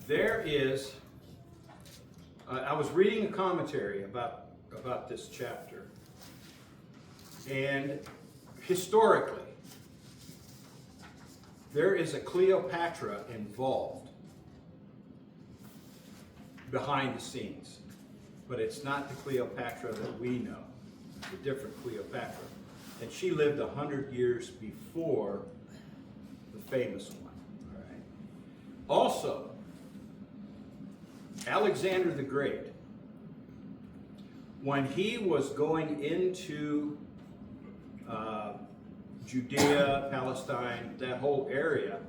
there is, I was reading a commentary about this chapter, and historically, there is a Cleopatra involved behind the scenes, but it's not the Cleopatra that we know, a different Cleopatra. And she lived 100 years before the famous one. All right. Also, Alexander the Great, when he was going into Judea, Palestine, that whole area,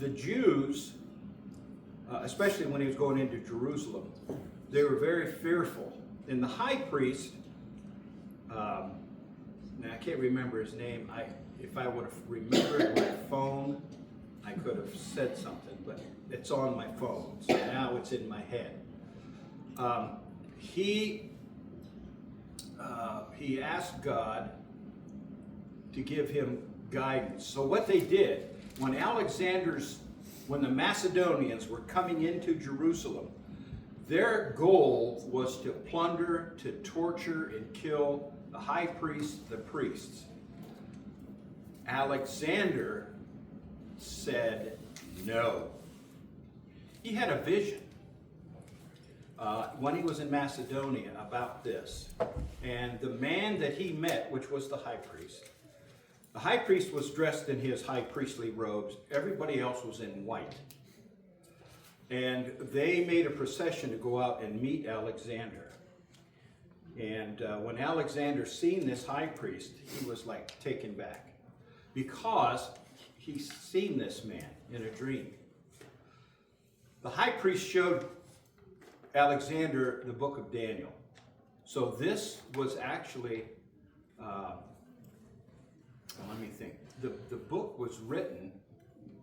the Jews, especially when he was going into Jerusalem, they were very fearful. And the high priest, now I can't remember his name. If I would have remembered my phone, I could have said something, but it's on my phone, so now it's in my head. He asked God to give him guidance. So what they did, when the Macedonians were coming into Jerusalem, their goal was to plunder, to torture, and kill the high priest, the priests. Alexander said no. He had a vision when he was in Macedonia about this. And the man that he met, which was the high priest was dressed in his high priestly robes. Everybody else was in white. And they made a procession to go out and meet Alexander. And when Alexander seen this high priest, he was like taken back because he's seen this man in a dream. The high priest showed Alexander the book of Daniel. So this was actually, let me think. The book was written,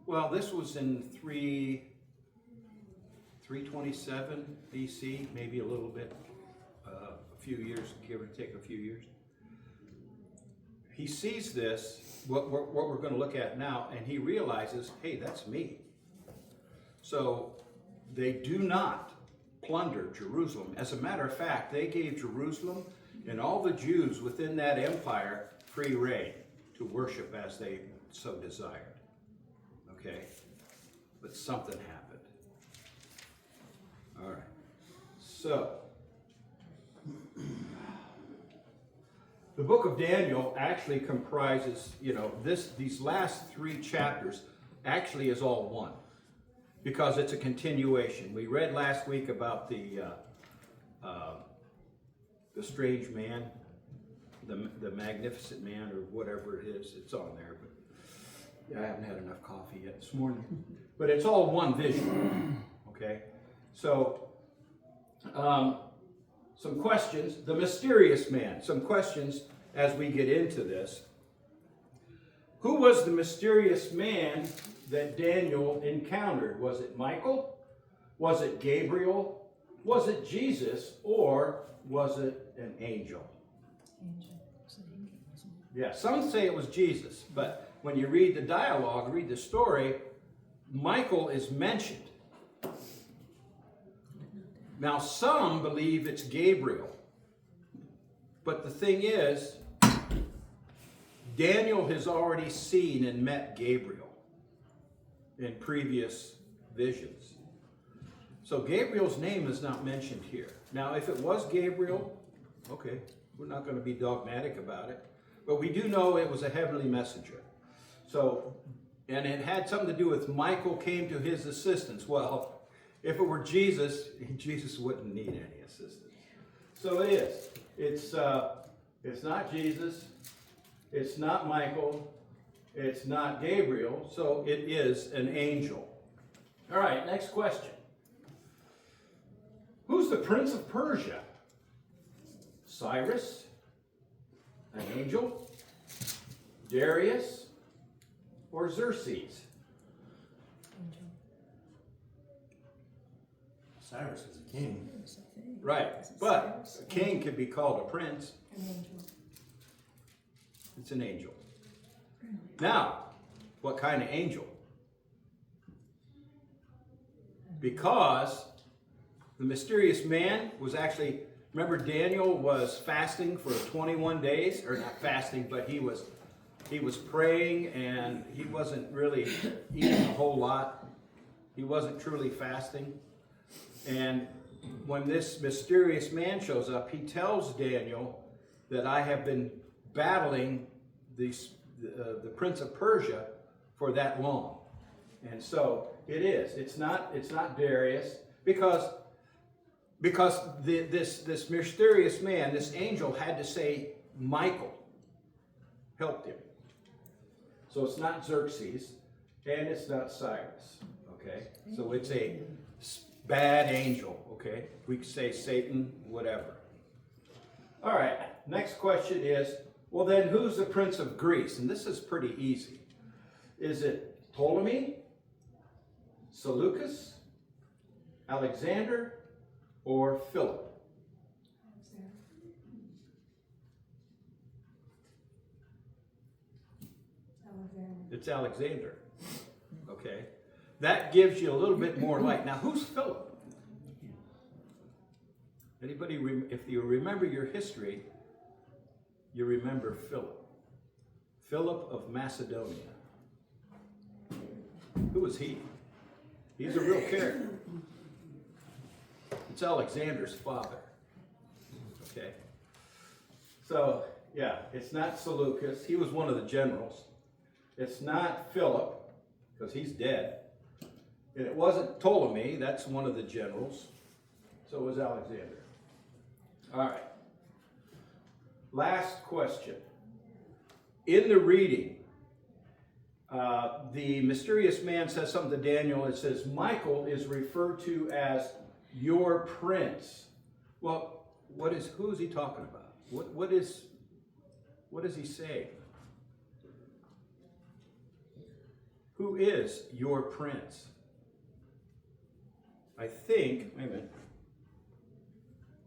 well, this was in 327 BC, maybe a little bit, a few years, give or take a few years. He sees this, what we're going to look at now, and he realizes, hey, that's me. So they do not plunder Jerusalem. As a matter of fact, they gave Jerusalem and all the Jews within that empire free reign to worship as they so desired. Okay? But something happened. All right. So, the book of Daniel actually comprises, these last 3 chapters actually is all one, because it's a continuation. We read last week about the strange man, the magnificent man, or whatever it is. It's on there, but I haven't had enough coffee yet this morning. But it's all one vision. Okay, so some questions. The mysterious man. Some questions as we get into this. Who was the mysterious man that Daniel encountered? Was it Michael? Was it Gabriel? Was it Jesus? Or was it an angel? Yeah, some say it was Jesus, but when you read the dialogue, read the story, Michael is mentioned. Now, some believe it's Gabriel. But the thing is, Daniel has already seen and met Gabriel in previous visions. So Gabriel's name is not mentioned here. Now, if it was Gabriel, okay, we're not going to be dogmatic about it. But we do know it was a heavenly messenger. So, and it had something to do with Michael came to his assistance. Well, if it were Jesus, Jesus wouldn't need any assistance. So it is. It's not Jesus. It's not Michael. It's not Gabriel. So it is an angel. All right, next question. Who's the prince of Persia? Cyrus? An angel? Darius? Or Xerxes? Cyrus was a king. Right, but a king could be called a prince. It's an angel. Now, what kind of angel? because the mysterious man was actually, remember Daniel was fasting for 21 days, or not fasting, but he was praying, and he wasn't really eating a whole lot. He wasn't truly fasting. And when this mysterious man shows up, he tells Daniel that I have been battling the Prince of Persia for that long. And so it is. It's not Darius, because this mysterious man, this angel, had to say Michael helped him. So it's not Xerxes, and it's not Cyrus. Okay, so it's a bad angel. Okay, we could say Satan, whatever. All right. Next question is, well then, who's the Prince of Greece? And this is pretty easy. Is it Ptolemy, Seleucus, Alexander, or Philip? It's Alexander. Okay. That gives you a little bit more light. Now, who's Philip? Anybody, if you remember your history, you remember Philip. Philip of Macedonia. Who was he? He's a real character. It's Alexander's father. Okay. So, yeah, it's not Seleucus. He was one of the generals. It's not Philip, because he's dead. And it wasn't Ptolemy. That's one of the generals. So it was Alexander. All right. Last question. In the reading, the mysterious man says something to Daniel. It says, Michael is referred to as your prince. Well, who is he talking about? What is he saying? Who is your prince? I think, wait a minute.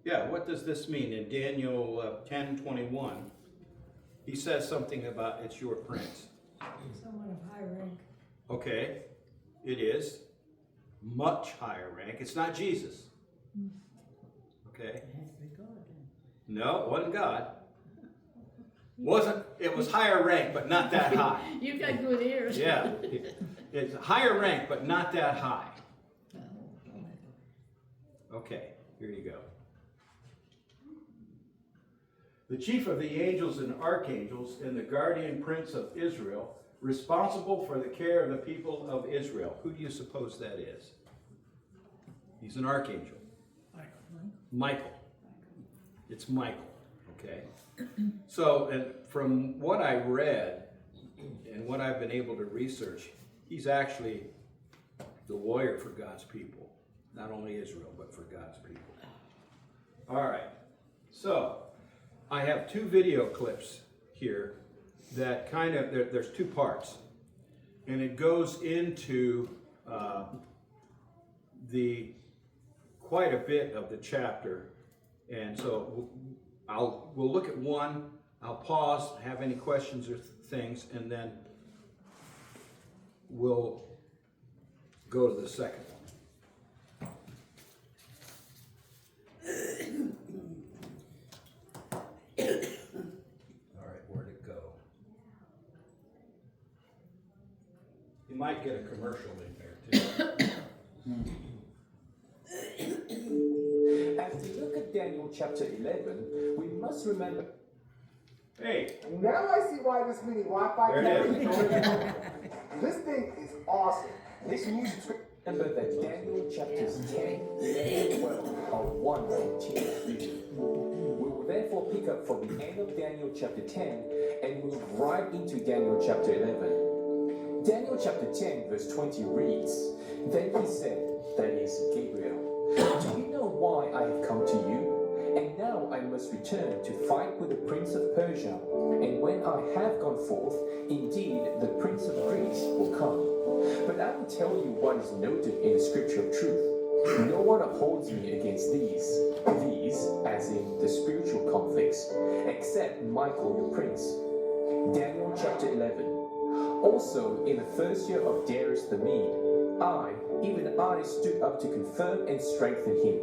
Yeah, what does this mean? In Daniel 10:21, he says something about it's your prince. Someone of high rank. Okay, it is much higher rank. It's not Jesus. Okay. It has to be God then. No, it wasn't God. It was higher rank, but not that high. You've got good ears. Yeah, it's higher rank, but not that high. Okay, here you go. The chief of the angels and archangels and the guardian prince of Israel, responsible for the care of the people of Israel. Who do you suppose that is? He's an archangel. Michael. It's Michael, okay? So, and from what I read and what I've been able to research, he's actually the warrior for God's people. Not only Israel, but for God's people. All right. So, I have two video clips here that kind of, there's two parts. And it goes into quite a bit of the chapter. And so we'll look at one, I'll pause, have any questions or things, and then we'll go to the second one. All right, where'd it go? You might get a commercial in there too. As we look at Daniel chapter 11, we must remember. Hey, Now I see why this mini Wi-Fi There it camera. This thing is awesome. This music. Remember that Daniel chapters 10 and 12 are one continuous. We will therefore pick up from the end of Daniel chapter 10 and move right into Daniel chapter 11. Daniel chapter 10 verse 20 reads, Then he said, that is Gabriel, Do you know why I have come to you? And now I must return to fight with the prince of Persia. And when I have gone forth, indeed the prince of Greece will come. But I will tell you what is noted in the scripture of truth. No one upholds me against these, as in the spiritual conflicts, except Michael the prince. Daniel chapter 11. Also in the first year of Darius the Mede, I, even I stood up to confirm and strengthen him.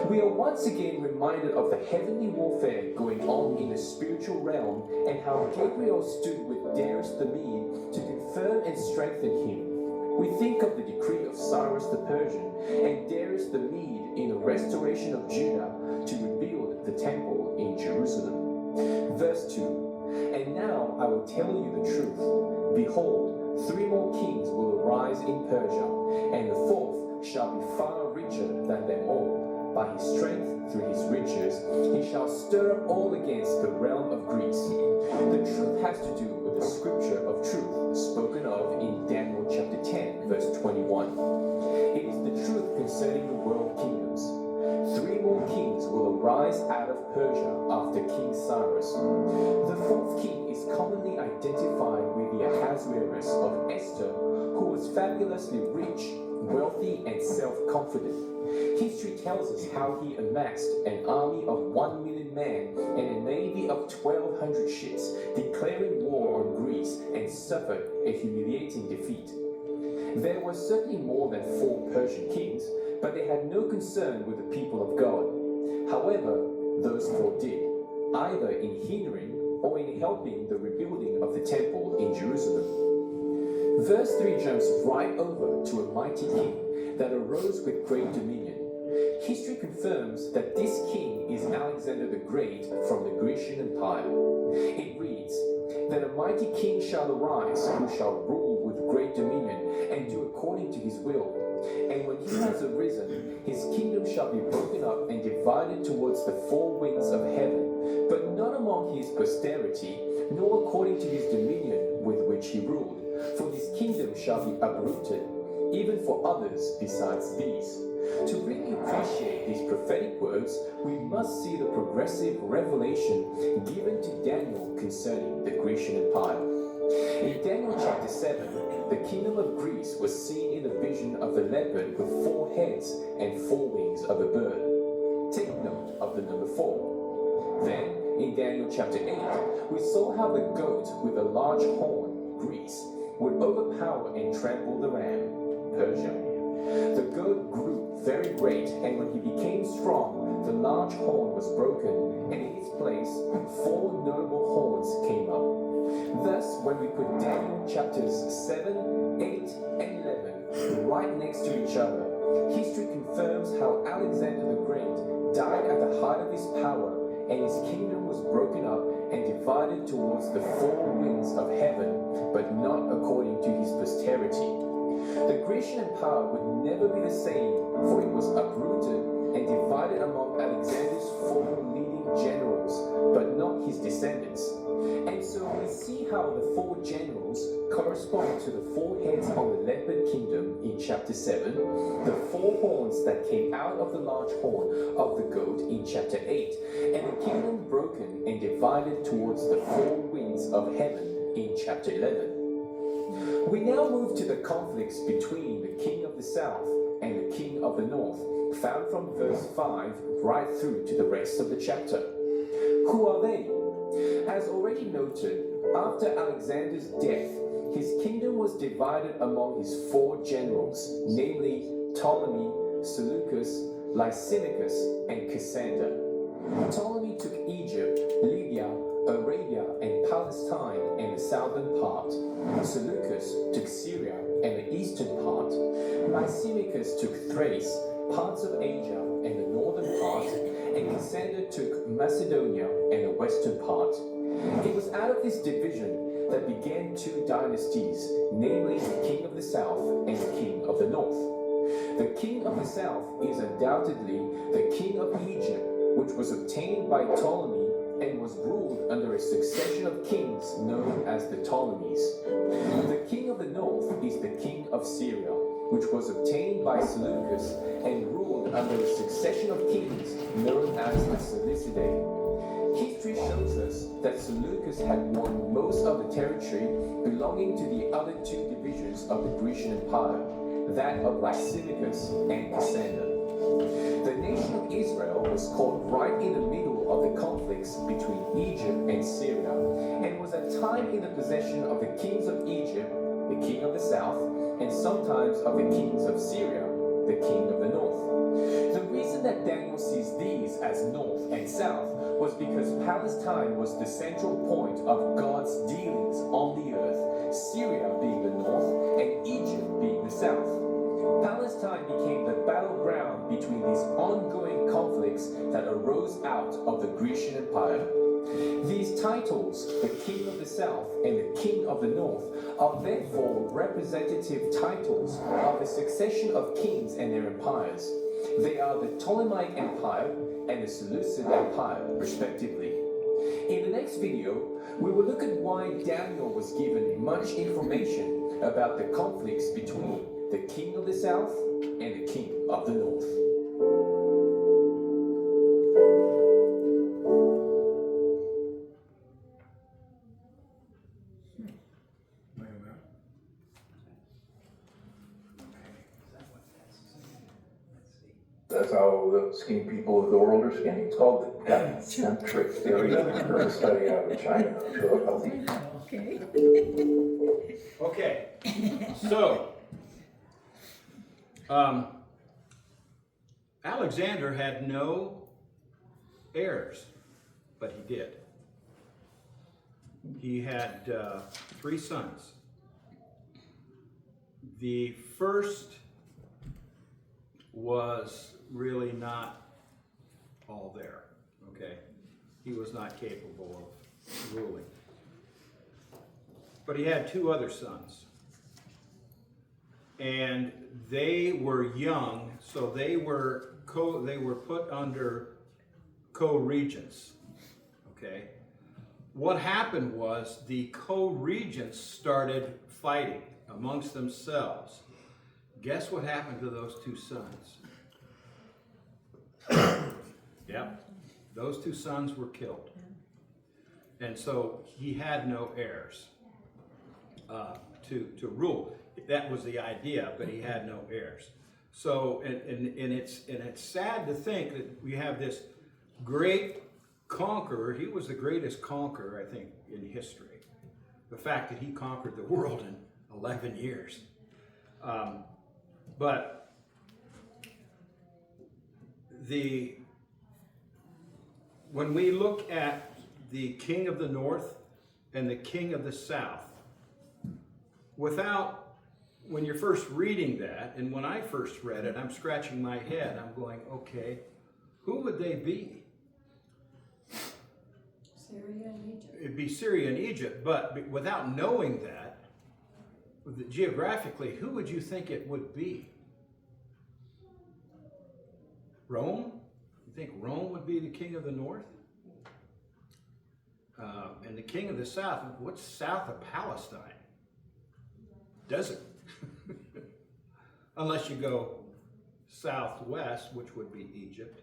We are once again reminded of the heavenly warfare going on in the spiritual realm and how Gabriel stood with Darius the Mede to confirm and strengthen him. We think of the decree of Cyrus the Persian and Darius the Mede in the restoration of Judah to rebuild the temple in Jerusalem. Verse 2, And now I will tell you the truth. Behold, 3 more kings will arise in Persia, and the 4th shall be far richer than them all. By his strength, through his riches, he shall stir up all against the realm of Greece. The truth has to do with the scripture of truth spoken of in Daniel chapter 10, verse 21. It is the truth concerning the world kingdoms. 3 more kings will arise out of Persia after King Cyrus. The 4th king is commonly identified with the Ahasuerus of Esther, who was fabulously rich, wealthy, and self-confident. History tells us how he amassed an army of 1 million men and a navy of 1,200 ships, declaring war on Greece, and suffered a humiliating defeat. There were certainly more than 4 Persian kings, but they had no concern with the people of God. However, those 4 did, either in hindering or in helping the rebuilding of the temple in Jerusalem. Verse 3 jumps right over to a mighty king that arose with great dominion. History confirms that this king is Alexander the Great from the Grecian Empire. It reads, That a mighty king shall arise, who shall rule with great dominion, and do according to his will. And when he has arisen, his kingdom shall be broken up and divided towards the 4 winds of heaven, but not among his posterity, nor according to his dominion with which he ruled. For his kingdom shall be uprooted, even for others besides these. To really appreciate these prophetic words, we must see the progressive revelation given to Daniel concerning the Grecian Empire. In Daniel chapter 7, the kingdom of Greece was seen in the vision of the leopard with 4 heads and 4 wings of a bird. Take note of the number 4. Then, in Daniel chapter 8, we saw how the goat with a large horn, Greece, would overpower and trample the ram, Persia. The goat grew very great, and when he became strong, the large horn was broken, and in its place 4 notable horns came up. Thus, when we put Daniel chapters 7, 8, and 11 right next to each other, history confirms how Alexander the Great died at the height of his power, and his kingdom was broken up and divided towards the 4 winds of heaven, but not according to his posterity. The Grecian Empire would never be the same, for it was uprooted and divided among Alexander's 4 leading generals, but not his descendants. And so we see how the 4 generals correspond to the 4 heads of the leopard kingdom in chapter 7, the 4 horns that came out of the large horn of the goat in chapter 8, and the kingdom broken and divided towards the 4 winds of heaven in chapter 11. We now move to the conflicts between the king of the south and the king of the north, found from verse 5 right through to the rest of the chapter. Who are they? As already noted, after Alexander's death, his kingdom was divided among his 4 generals, namely Ptolemy, Seleucus, Lysimachus, and Cassander. Ptolemy took Egypt, Libya, Arabia, and Palestine and the southern part. Seleucus took Syria and the eastern part. Lysimachus took Thrace, parts of Asia and the northern part, and Cassander took Macedonia and the western part. It was out of this division that began 2 dynasties, namely the king of the south and the king of the north. The king of the south is undoubtedly the king of Egypt, which was obtained by Ptolemy and was ruled under a succession of kings known as the Ptolemies. The king of the north is the king of Syria, which was obtained by Seleucus and ruled under a succession of kings known as the Seleucidae. History shows us that Seleucus had won most of the territory belonging to the other 2 divisions of the Grecian Empire, that of Lysimachus and Cassander. The nation of Israel was caught right in the middle of the conflicts between Egypt and Syria, and was at time in the possession of the kings of Egypt, the king of the south, and sometimes of the kings of Syria, the king of the north. The reason that Daniel sees these as north and south was because Palestine was the central point of God's dealings on the earth, Syria being the north and Egypt being the south. Palestine became the battleground between these ongoing conflicts that arose out of the Grecian Empire. These titles, the King of the South and the King of the North, are therefore representative titles of the succession of kings and their empires. They are the Ptolemaic Empire and the Seleucid Empire, respectively. In the next video, we will look at why Daniel was given much information about the conflicts between the King of the South and the King of the North. That's how the skinny people of the world are skinny. It's called the gut-centric theory. Heard a study out of China. Sure, healthy. Okay. Okay, so Alexander had no heirs, but he did. He had 3 sons. The first was really not all there, okay? He was not capable of ruling. But he had 2 other sons. And they were young, so they were put under co-regents, okay? What happened was the co-regents started fighting amongst themselves. Guess what happened to those 2 sons? Yep, those 2 sons were killed. And so he had no heirs to rule. That was the idea, but he had no heirs. So, and it's sad to think that we have this great conqueror. He was the greatest conqueror, I think, in history. The fact that he conquered the world in 11 years. But when we look at the King of the North and the King of the South, when you're first reading that, and when I first read it, I'm scratching my head. I'm going, okay, who would they be? Syria and Egypt. It'd be Syria and Egypt, but without knowing that, geographically, who would you think it would be? Rome? You think Rome would be the king of the north? And the king of the south, what's south of Palestine? Desert. Unless you go southwest, which would be Egypt.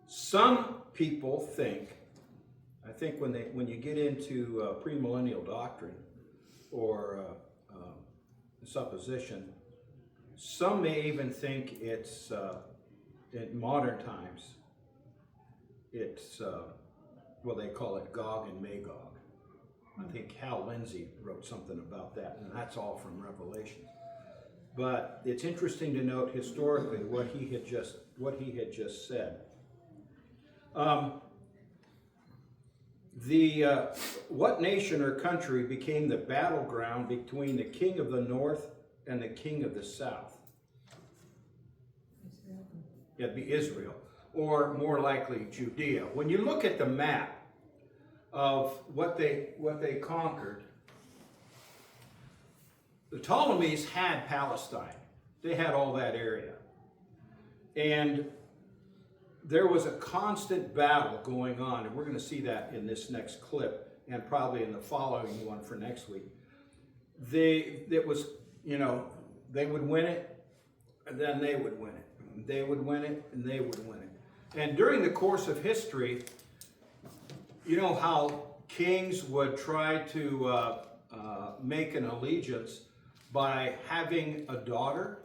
Some people think, I think when you get into premillennial doctrine or supposition, some may even think it's in modern times. It's well, they call it Gog and Magog. I think Hal Lindsey wrote something about that, and that's all from Revelation. But it's interesting to note historically what he had just said. What nation or country became the battleground between the king of the north and the king of the south? Israel. It'd be Israel, or more likely Judea. When you look at the map of what they conquered, the Ptolemies had Palestine. They had all that area. And there was a constant battle going on, and we're going to see that in this next clip and probably in the following one for next week. They would win it, and then they would win it. They would win it, and they would win it. And during the course of history, you know how kings would try to make an allegiance by having a daughter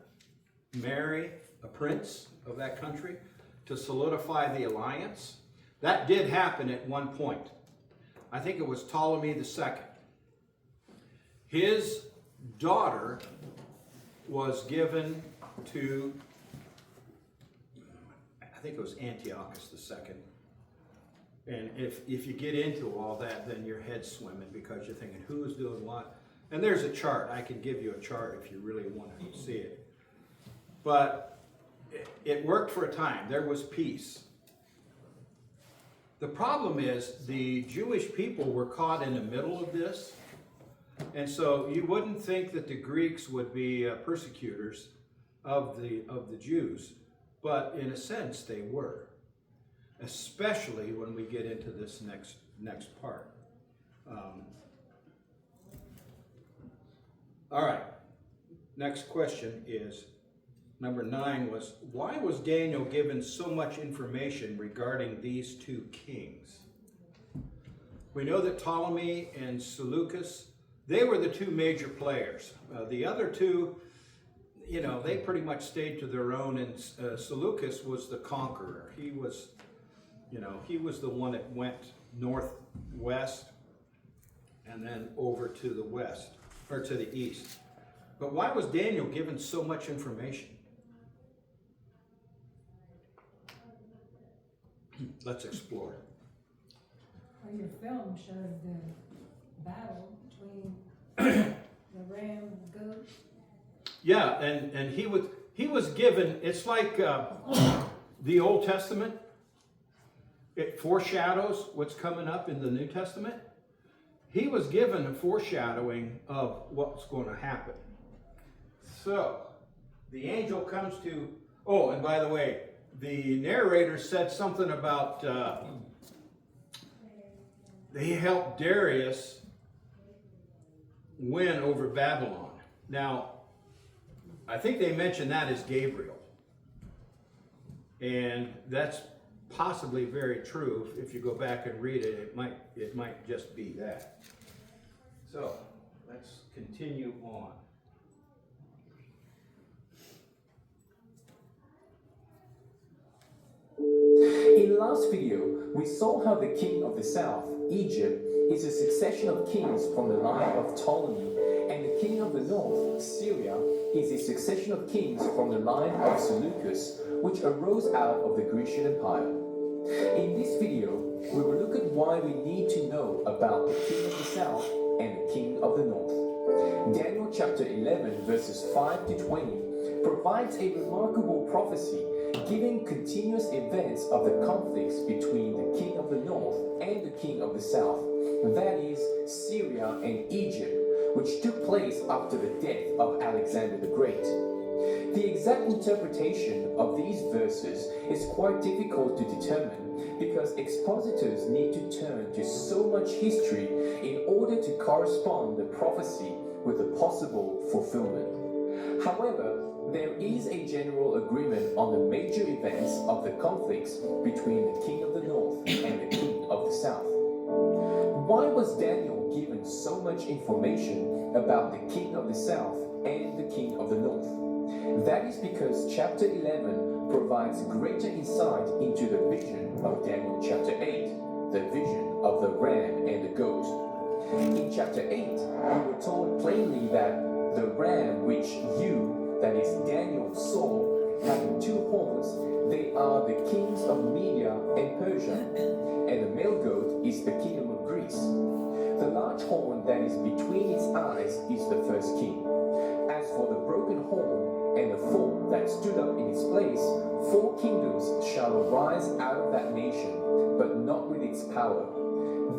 marry a prince of that country to solidify the alliance? That did happen at one point. I think it was Ptolemy II. his daughter was given to, I think it was Antiochus II. And if you get into all that, then your head's swimming because you're thinking, who's doing what? And there's a chart. I can give you a chart if you really want to see it. But it worked for a time. There was peace. The problem is the Jewish people were caught in the middle of this. And so you wouldn't think that the Greeks would be persecutors of the Jews, but in a sense they were, especially when we get into this next part. All right, next question is, number 9 was, why was Daniel given so much information regarding these two kings? We know that Ptolemy and Seleucus, they were the two major players. The other two, you know, they pretty much stayed to their own, and Seleucus was the conqueror. He was, you know, he was the one that went northwest and then over to the west, or to the east. But why was Daniel given so much information? Let's explore. Well, your film showed the battle between the ram and the goat. Yeah, and he was given, it's like the Old Testament. It foreshadows what's coming up in the New Testament. He was given a foreshadowing of what's going to happen. So, the angel comes to, oh, and by the way, the narrator said something about they helped Darius win over Babylon. Now, I think they mentioned that as Gabriel. And that's possibly very true. If you go back and read it, it might just be that. So, let's continue on. In the last video, we saw how the king of the south, Egypt, is a succession of kings from the line of Ptolemy, and the king of the north, Syria, is a succession of kings from the line of Seleucus, which arose out of the Grecian Empire. In this video, we will look at why we need to know about the king of the south and the king of the north. Daniel chapter 11 verses 5 to 20 provides a remarkable prophecy giving continuous events of the conflicts between the king of the north and the king of the south, that is, Syria and Egypt, which took place after the death of Alexander the Great. The exact interpretation of these verses is quite difficult to determine because expositors need to turn to so much history in order to correspond the prophecy with the possible fulfillment. However, there is a general agreement on the major events of the conflicts between the king of the north and the king of the south. Why was Daniel given so much information about the king of the south and the king of the north? That is because chapter 11 provides greater insight into the vision of Daniel chapter 8, the vision of the ram and the goat. In chapter 8, we were told plainly that the ram which that is Daniel saw, having 2 horns, they are the kings of Media and Persia, and the male goat is the kingdom of Greece. The large horn that is between its eyes is the first king. As for the broken horn and the foot that stood up in its place, 4 kingdoms shall arise out of that nation, but not with its power.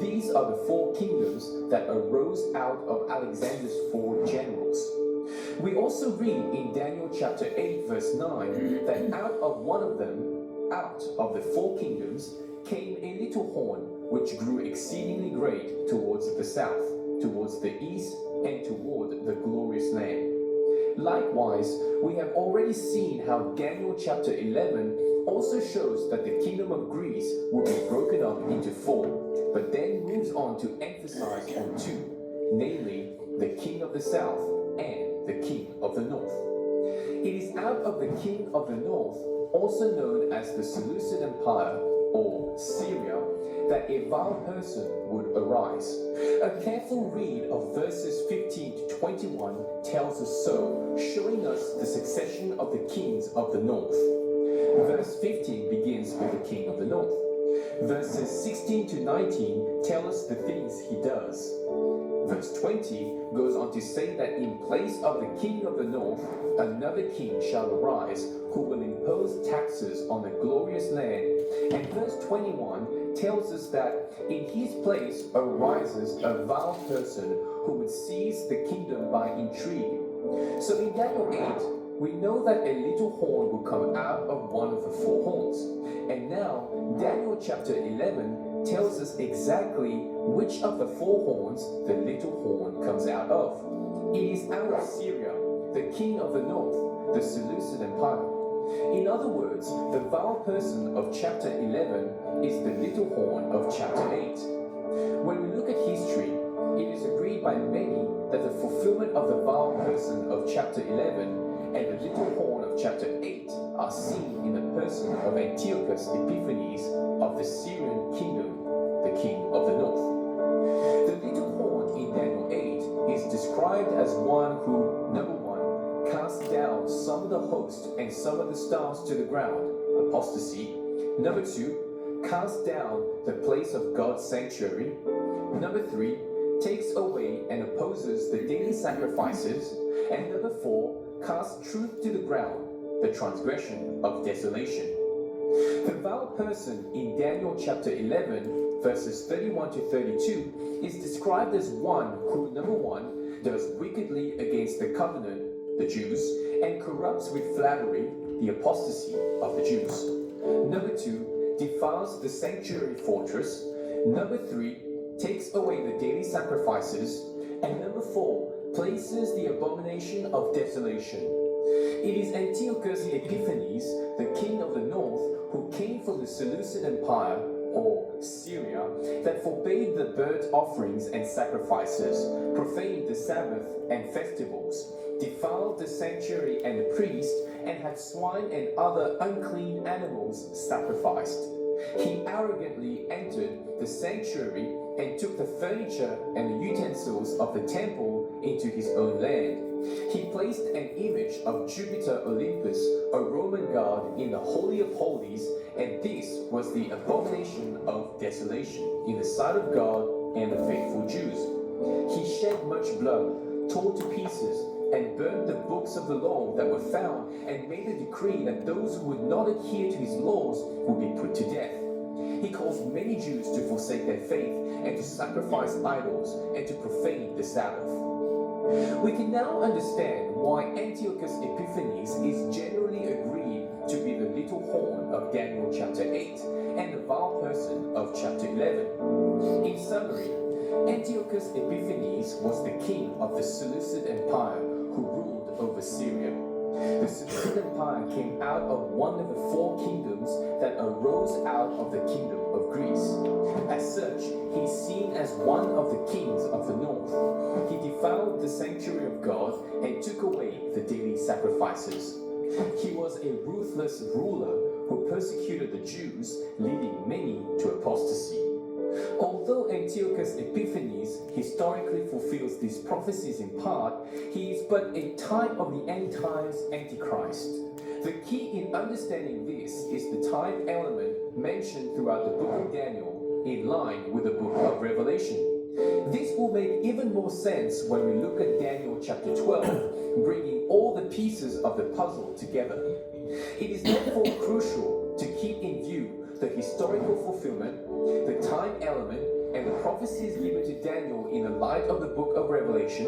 These are the 4 kingdoms that arose out of Alexander's 4 generals. We also read in Daniel chapter 8 verse 9 that out of one of them, out of the 4 kingdoms, came a little horn which grew exceedingly great towards the south, towards the east, and toward the glorious land. Likewise, we have already seen how Daniel chapter 11 also shows that the kingdom of Greece will be broken up into 4, but then moves on to emphasize on 2, namely the king of the south and the king of the north. It is out of the king of the north, also known as the Seleucid Empire, or Syria, that a vile person would arise. A careful read of verses 15 to 21 tells us so, showing us the succession of the kings of the north. Verse 15 begins with the king of the north. Verses 16 to 19 tell us the things he does. Verse 20 goes on to say that in place of the king of the north, another king shall arise who will impose taxes on the glorious land. And verse 21 tells us that in his place arises a vile person who would seize the kingdom by intrigue. So in Daniel 8, we know that a little horn will come out of one of the four horns. And now, Daniel chapter 11 tells us exactly which of the four horns the little horn comes out of. It is out of Syria, the king of the north, the Seleucid Empire. In other words, the vile person of chapter 11 is the little horn of chapter 8. When we look at history, it is agreed by many that the fulfillment of the vile person of chapter 11 and the little horn of chapter 8 are seen in the person of Antiochus Epiphanes of the Syrian kingdom, the king of the north. The little horn in Daniel 8 is described as one who, number one, casts down some of the host and some of the stars to the ground, apostasy. Number two, casts down the place of God's sanctuary. Number three, takes away and opposes the daily sacrifices. And number four, casts truth to the ground, the transgression of desolation. The vile person in Daniel chapter 11, verses 31 to 32, is described as one who, number one, does wickedly against the covenant, the Jews, and corrupts with flattery, the apostasy of the Jews. Number two, defiles the sanctuary fortress. Number three, takes away the daily sacrifices. And number four, places the abomination of desolation. It is Antiochus Epiphanes, the king of the north, who came from the Seleucid Empire, or Syria, that forbade the burnt offerings and sacrifices, profaned the Sabbath and festivals, defiled the sanctuary and the priest, and had swine and other unclean animals sacrificed. He arrogantly entered the sanctuary and took the furniture and the utensils of the temple into his own land. He placed an image of Jupiter Olympus, a Roman god, in the Holy of Holies, and this was the abomination of desolation in the sight of God and the faithful Jews. He shed much blood, tore to pieces, and burned the books of the law that were found, and made a decree that those who would not adhere to his laws would be put to death. He caused many Jews to forsake their faith and to sacrifice idols and to profane the Sabbath. We can now understand why Antiochus Epiphanes is generally agreed to be the little horn of Daniel chapter 8 and the vile person of chapter 11. In summary, Antiochus Epiphanes was the king of the Seleucid Empire who ruled over Syria. The Seleucid Empire came out of one of the four kingdoms that arose out of the kingdom of Greece. As such, he is seen as one of the kings of the north. He defiled the sanctuary of God and took away the daily sacrifices. He was a ruthless ruler who persecuted the Jews, leading many to apostasy. Although Antiochus Epiphanes historically fulfills these prophecies in part, he is but a type of the end times Antichrist. The key in understanding this is the time element mentioned throughout the book of Daniel, in line with the book of Revelation. This will make even more sense when we look at Daniel chapter 12, bringing all the pieces of the puzzle together. It is therefore crucial to keep in view the historical fulfillment, the time element, and the prophecies given to Daniel in the light of the book of Revelation,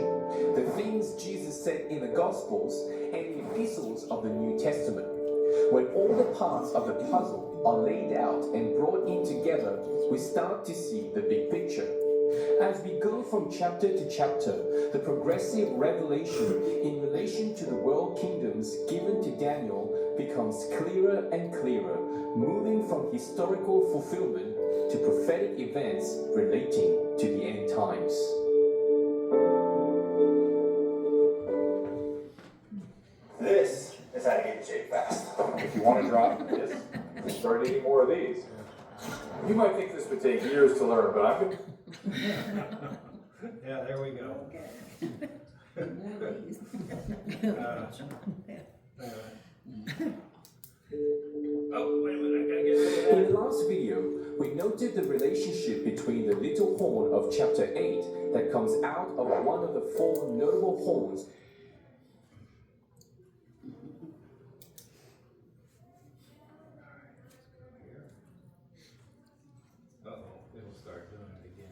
the things Jesus said in the Gospels, and the epistles of the New Testament. When all the parts of the puzzle are laid out and brought in together, we start to see the big picture. As we go from chapter to chapter, the progressive revelation in relation to the world kingdoms given to Daniel becomes clearer and clearer, moving from historical fulfillment to prophetic events relating to the end times. This is how to get in shape fast. If you want to drop this, start eating more of these. You might think this would take years to learn, but I'm gonna. Yeah, there we go. Oh, wait a minute, I gotta get rid of In the last video, we noted the relationship between the little horn of chapter 8 that comes out of one of the 4 notable horns. Uh-oh, it'll start doing it again.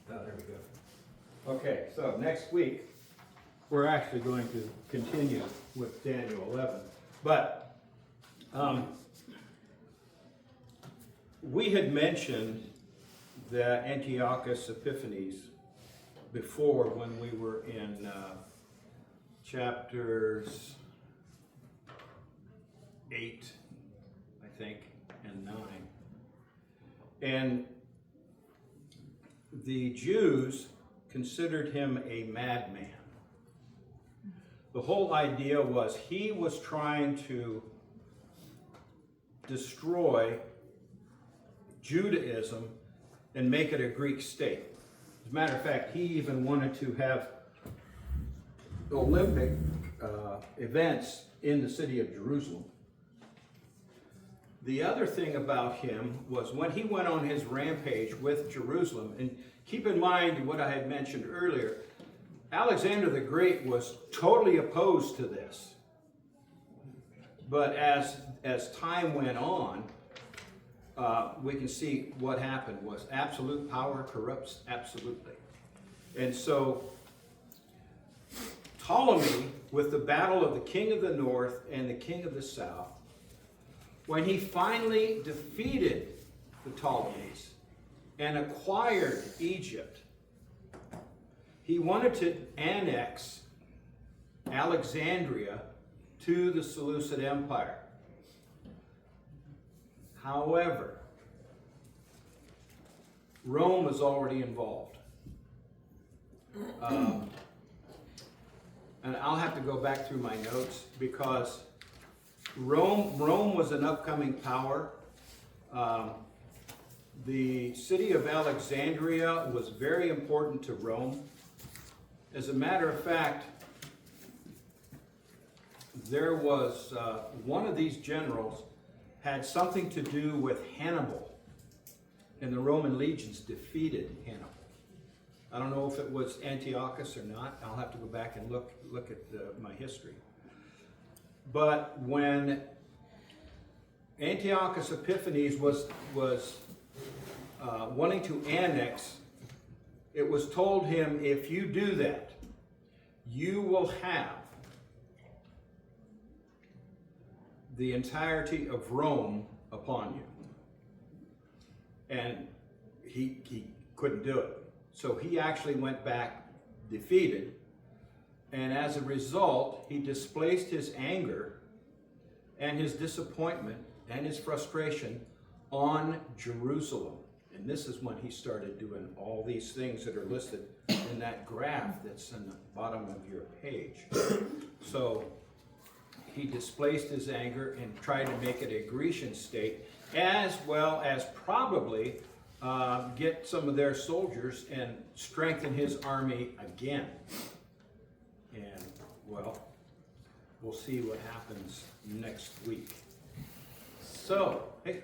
Oh, there we go. Okay, so next week, we're actually going to continue with Daniel 11. But we had mentioned that Antiochus Epiphanes before when we were in chapters 8, I think, and 9. And the Jews considered him a madman. The whole idea was he was trying to destroy Judaism and make it a Greek state. As a matter of fact, he even wanted to have Olympic events in the city of Jerusalem. The other thing about him was when he went on his rampage with Jerusalem, and keep in mind what I had mentioned earlier, Alexander the Great was totally opposed to this. But as time went on, we can see what happened was absolute power corrupts absolutely. And so Ptolemy, with the battle of the king of the north and the king of the south, when he finally defeated the Ptolemies and acquired Egypt, he wanted to annex Alexandria to the Seleucid Empire. However, Rome was already involved. And I'll have to go back through my notes because Rome was an upcoming power. The city of Alexandria was very important to Rome. As a matter of fact, there was one of these generals had something to do with Hannibal, and the Roman legions defeated Hannibal. I don't know if it was Antiochus or not. I'll have to go back and look at my history. But when Antiochus Epiphanes was wanting to annex, it was told him, if you do that, you will have the entirety of Rome upon you. And he couldn't do it. So he actually went back defeated. And as a result, he displaced his anger and his disappointment and his frustration on Jerusalem. And this is when he started doing all these things that are listed in that graph that's in the bottom of your page. So he displaced his anger and tried to make it a Grecian state, as well as probably get some of their soldiers and strengthen his army again. And, well, we'll see what happens next week. So, hey,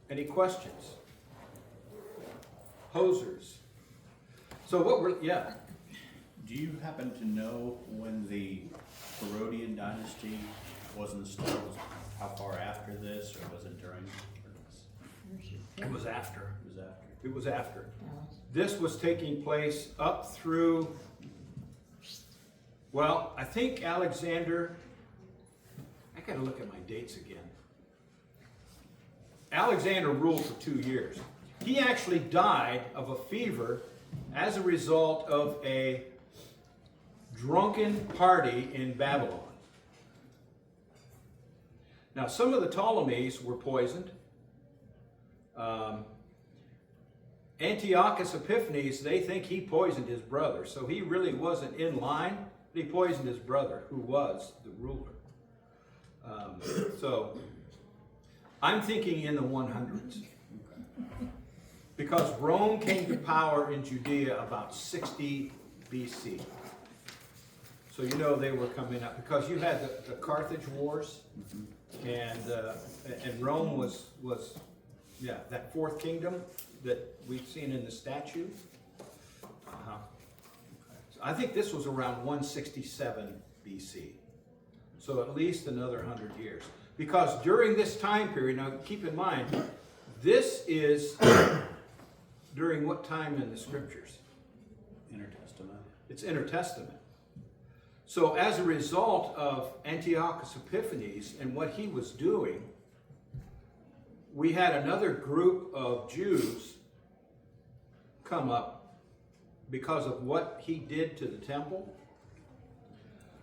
any questions? Posers. So what we're, yeah. Do you happen to know when the Herodian dynasty was installed? How far after this, or was it during? It was after. It was after. It was after. This was taking place up through, well, I think Alexander, I gotta look at my dates again. Alexander ruled for 2 years. He actually died of a fever as a result of a drunken party in Babylon. Now, some of the Ptolemies were poisoned. Antiochus Epiphanes, they think he poisoned his brother, so he really wasn't in line, but he poisoned his brother, who was the ruler. So, I'm thinking in the 100s. Because Rome came to power in Judea about 60 BC. So you know they were coming up, because you had the Carthage Wars, and Rome was that fourth kingdom that we've seen in the statue. So I think this was around 167 BC. So at least another 100 years. Because during this time period, now keep in mind, this is during what time in the scriptures? Intertestament. It's intertestament. So as a result of Antiochus Epiphanes and what he was doing, we had another group of Jews come up because of what he did to the temple.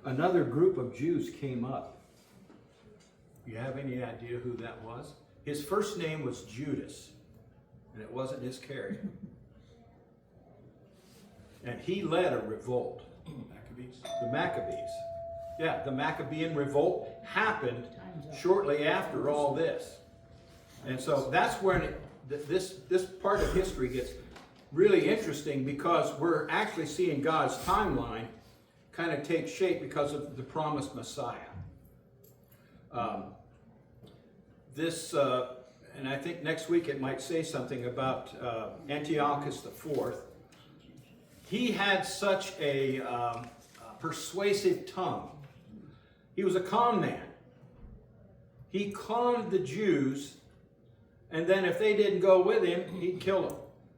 Another group of Jews came up. You have any idea who that was? His first name was Judas, and it wasn't Iscariot. And he led a revolt. Maccabees? The Maccabees. Yeah, the Maccabean revolt happened shortly after all this. And so that's when this part of history gets really interesting, because we're actually seeing God's timeline kind of take shape because of the promised Messiah. And I think next week it might say something about Antiochus IV. He had such a persuasive tongue. He was a con man. He conned the Jews, and then if they didn't go with him, he'd kill them.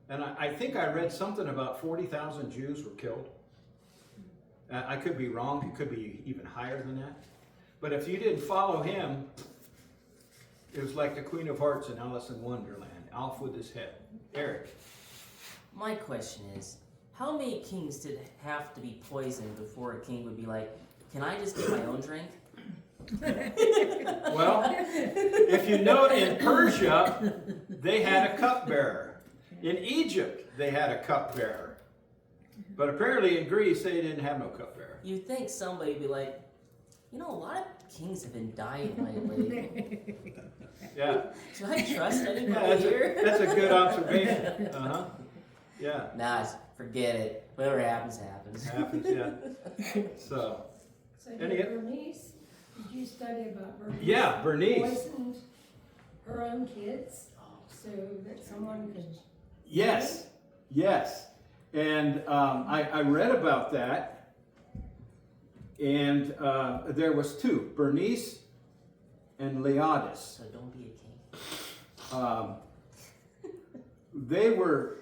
And I think I read something about 40,000 Jews were killed. I could be wrong. It could be even higher than that. But if you didn't follow him, it was like the Queen of Hearts in Alice in Wonderland. Off with his head. Eric. My question is, how many kings did have to be poisoned before a king would be like, can I just get my own drink? Well, if you note, in Persia, they had a cupbearer. In Egypt, they had a cupbearer. But apparently in Greece, they didn't have no cupbearer. You'd think somebody would be like, you know, a lot of kings have been dying lately. Yeah. Should I trust Yeah, anybody here? that's a good observation. Uh-huh. Yeah. Nah, forget it. Whatever happens, happens. Happens, yeah. So, So Any- did Bernice, did you study about Bernice? yeah, Bernice. Poisoned her own kids so that someone could. Yes, yes. And I read about that. And there was two, Bernice and Leodis. So don't be a king. They were,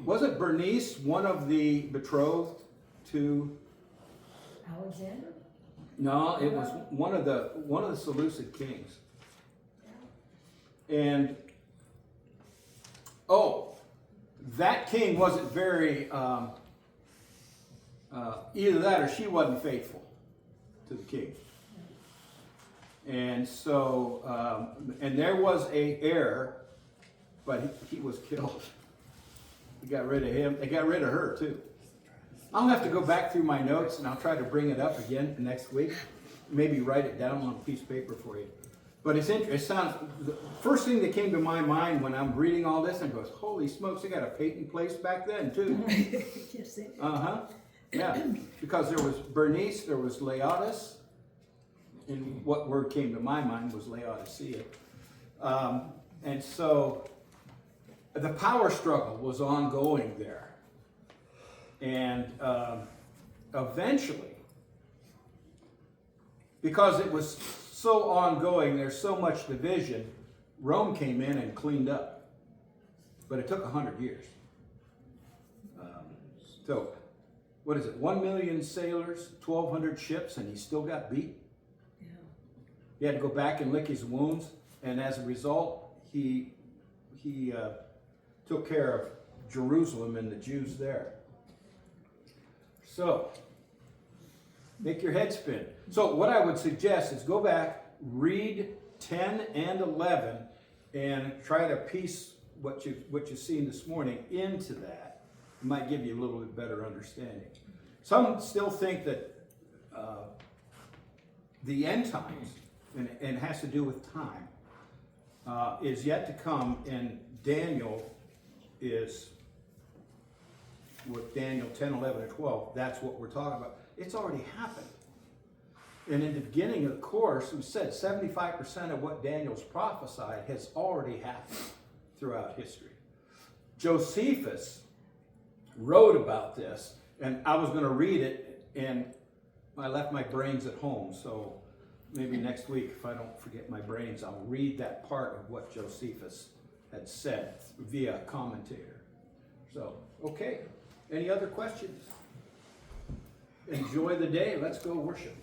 wasn't Bernice one of the betrothed to, Alexander? no, it was one of the Seleucid kings. And, that king wasn't very, either that or she wasn't faithful to the king. And so, and there was a heir, but he was killed. They got rid of him. They got rid of her too. I'll have to go back through my notes and I'll try to bring it up again next week. Maybe write it down on a piece of paper for you. But it's interesting. It sounds, the first thing that came to my mind when I'm reading all this, and goes, holy smokes, they got a patent place back then too. Yes, they did. Uh-huh. Yeah. Because there was Bernice, there was Leodis, and what word came to my mind was Laodicea. And so the power struggle was ongoing there. And eventually, because it was so ongoing, there's so much division, Rome came in and cleaned up. But it took 100 years. So, what is it, 1 million sailors, 1,200 ships, and he still got beat? Yeah. He had to go back and lick his wounds, and as a result, he took care of Jerusalem and the Jews there. So, make your head spin. So what I would suggest is go back, read 10 and 11, and try to piece what you've seen this morning into that. It might give you a little bit better understanding. Some still think that the end times, and it has to do with time, is yet to come, and Daniel is, with Daniel 10, 11, and 12, that's what we're talking about. It's already happened. And in the beginning of the course, we said 75% of what Daniel's prophesied has already happened throughout history. Josephus wrote about this, and I was going to read it, and I left my brains at home, so maybe next week, if I don't forget my brains, I'll read that part of what Josephus had said via commentator. So, okay. Any other questions? Enjoy the day. Let's go worship.